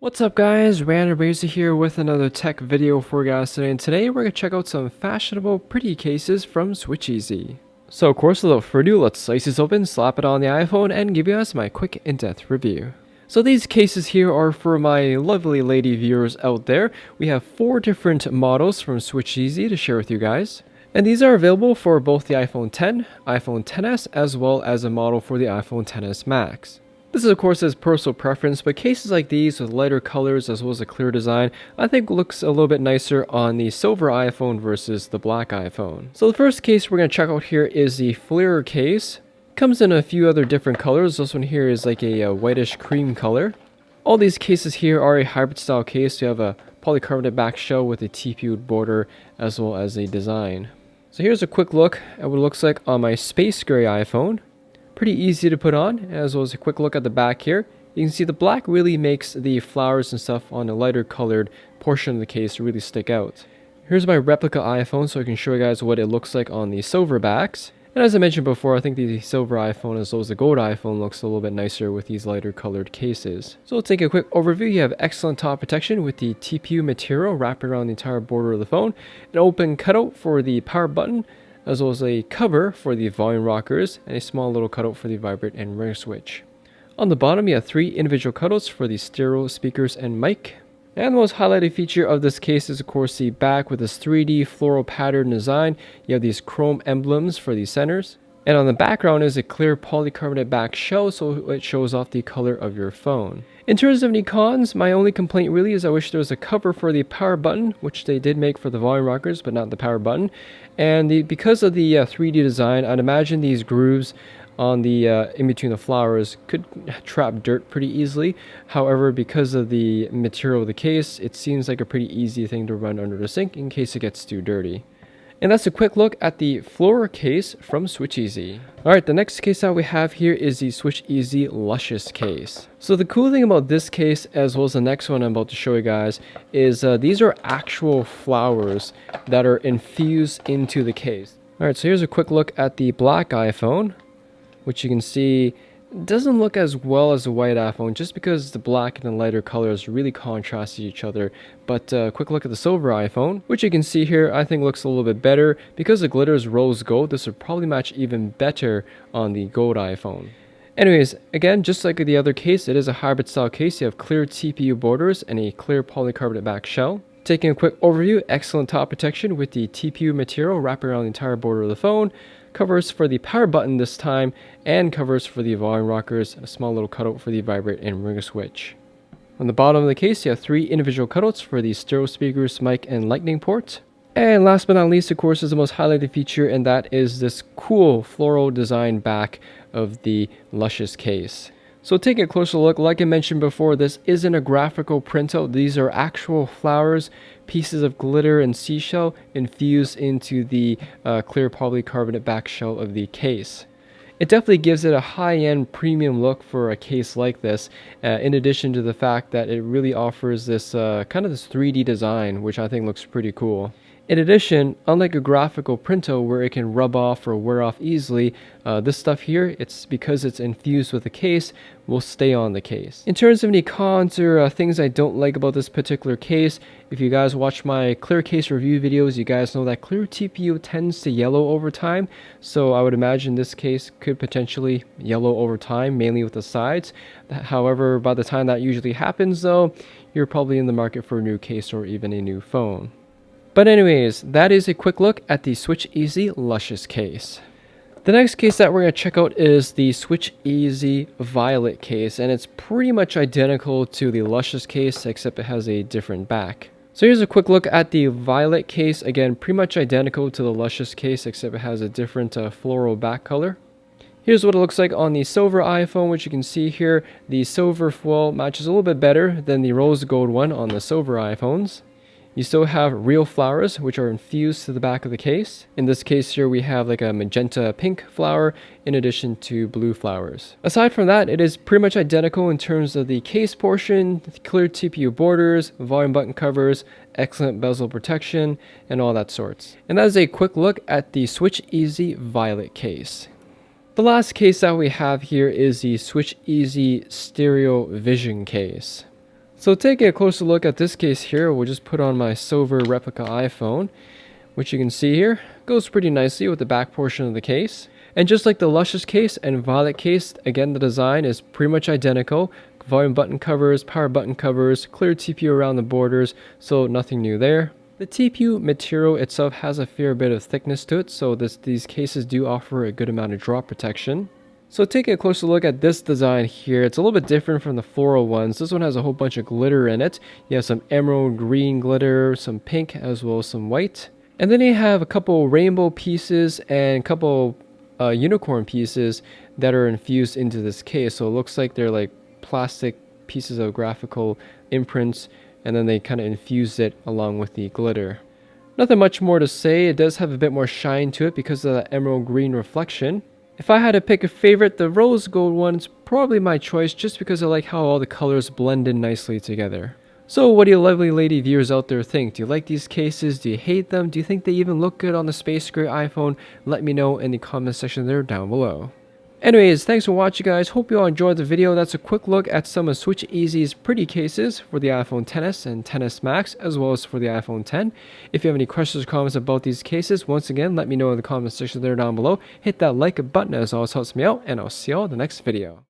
What's up guys, Random Razor here with another tech video for you guys today, and today we're going to check out some fashionable pretty cases from SwitchEasy. So of course, without further ado, let's slice this open, slap it on the iPhone, and give you guys my quick in-depth review. So these cases here are for my lovely lady viewers out there. We have 4 different models from SwitchEasy to share with you guys. And these are available for both the iPhone X, iPhone XS, as well as a model for the iPhone XS Max. This is of course as personal preference, but cases like these with lighter colors as well as a clear design I think looks a little bit nicer on the silver iPhone versus the black iPhone. So the first case we're going to check out here is the FLIR Case. Comes in a few other different colors. This one here is like a whitish cream color. All these cases here are a hybrid style case. You have a polycarbonate back shell with a TPU border as well as a design. So here's a quick look at what it looks like on my space gray iPhone. Pretty easy to put on, as well as a quick look at the back here. You can see the black really makes the flowers and stuff on a lighter colored portion of the case really stick out. Here's my replica iPhone so I can show you guys what it looks like on the silver backs. And as I mentioned before, I think the silver iPhone as well as the gold iPhone looks a little bit nicer with these lighter colored cases. So let's take a quick overview. You have excellent top protection with the TPU material wrapped around the entire border of the phone, an open cutout for the power button, as well as a cover for the volume rockers, and a small little cutout for the vibrate and ringer switch. On the bottom, you have 3 individual cutouts for the stereo speakers and mic. And the most highlighted feature of this case is of course the back with this 3D floral pattern design. You have these chrome emblems for the centers. And on the background is a clear polycarbonate back shell so it shows off the color of your phone. In terms of any cons, my only complaint really is I wish there was a cover for the power button, which they did make for the volume rockers, but not the power button. And because of the 3D design, I'd imagine these grooves on the in between the flowers could trap dirt pretty easily. However, because of the material of the case, it seems like a pretty easy thing to run under the sink in case it gets too dirty. And that's a quick look at the FLIR Case from SwitchEasy. Alright, the next case that we have here is the SwitchEasy Luscious Case. So the cool thing about this case, as well as the next one I'm about to show you guys, is these are actual flowers that are infused into the case. Alright, so here's a quick look at the black iPhone, which you can see doesn't look as well as the white iPhone just because the black and the lighter colors really contrast each other. But quick look at the silver iPhone, which you can see here I think looks a little bit better. Because the glitter is rose gold, this would probably match even better on the gold iPhone. Anyways, again, just like the other case, it is a hybrid style case. You have clear TPU borders and a clear polycarbonate back shell. Taking a quick overview, excellent top protection with the TPU material wrapped around the entire border of the phone. Covers for the power button this time, and covers for the volume rockers, a small little cutout for the vibrate and ringer switch. On the bottom of the case, you have 3 individual cutouts for the stereo speakers, mic, and lightning port. And last but not least, of course, is the most highlighted feature, and that is this cool floral design back of the Luscious Case. So taking a closer look, like I mentioned before, this isn't a graphical printout. These are actual flowers, pieces of glitter and seashell infused into the clear polycarbonate back shell of the case. It definitely gives it a high-end premium look for a case like this, in addition to the fact that it really offers this kind of this 3D design, which I think looks pretty cool. In addition, unlike a graphical printout where it can rub off or wear off easily, this stuff here, because it's infused with the case, will stay on the case. In terms of any cons or things I don't like about this particular case, if you guys watch my clear case review videos, you guys know that clear TPU tends to yellow over time, so I would imagine this case could potentially yellow over time, mainly with the sides. However, by the time that usually happens though, you're probably in the market for a new case or even a new phone. But anyways, that is a quick look at the SwitchEasy Luscious Case. The next case that we're going to check out is the SwitchEasy Violet Case, and it's pretty much identical to the Luscious Case except it has a different back. So here's a quick look at the Violet Case, again pretty much identical to the Luscious Case except it has a different floral back color. Here's what it looks like on the silver iPhone, which you can see here. The silver foil matches a little bit better than the rose gold one on the silver iPhones. You still have real flowers, which are infused to the back of the case. In this case here, we have like a magenta pink flower in addition to blue flowers. Aside from that, it is pretty much identical in terms of the case portion, clear TPU borders, volume button covers, excellent bezel protection, and all that sorts. And that is a quick look at the SwitchEasy Violet Case. The last case that we have here is the SwitchEasy Stereo Vision Case. So taking a closer look at this case here, we'll just put on my silver replica iPhone, which you can see here goes pretty nicely with the back portion of the case. And just like the luscious case and violet case, again the design is pretty much identical. Volume button covers, power button covers, clear TPU around the borders, so nothing new there. The TPU material itself has a fair bit of thickness to it, so these cases do offer a good amount of drop protection. So taking a closer look at this design here, it's a little bit different from the floral ones. This one has a whole bunch of glitter in it. You have some emerald green glitter, some pink, as well as some white. And then you have a couple rainbow pieces and a couple unicorn pieces that are infused into this case. So it looks like they're like plastic pieces of graphical imprints, and then they kind of infuse it along with the glitter. Nothing much more to say. It does have a bit more shine to it because of the emerald green reflection. If I had to pick a favorite, the rose gold one's probably my choice just because I like how all the colors blend in nicely together. So what do you lovely lady viewers out there think? Do you like these cases? Do you hate them? Do you think they even look good on the space gray iPhone? Let me know in the comment section there down below. Anyways, thanks for watching guys. Hope you all enjoyed the video. That's a quick look at some of SwitchEasy's pretty cases for the iPhone XS and XS Max, as well as for the iPhone X. If you have any questions or comments about these cases, once again, let me know in the comment section there down below. Hit that like button as always helps me out, and I'll see you all in the next video.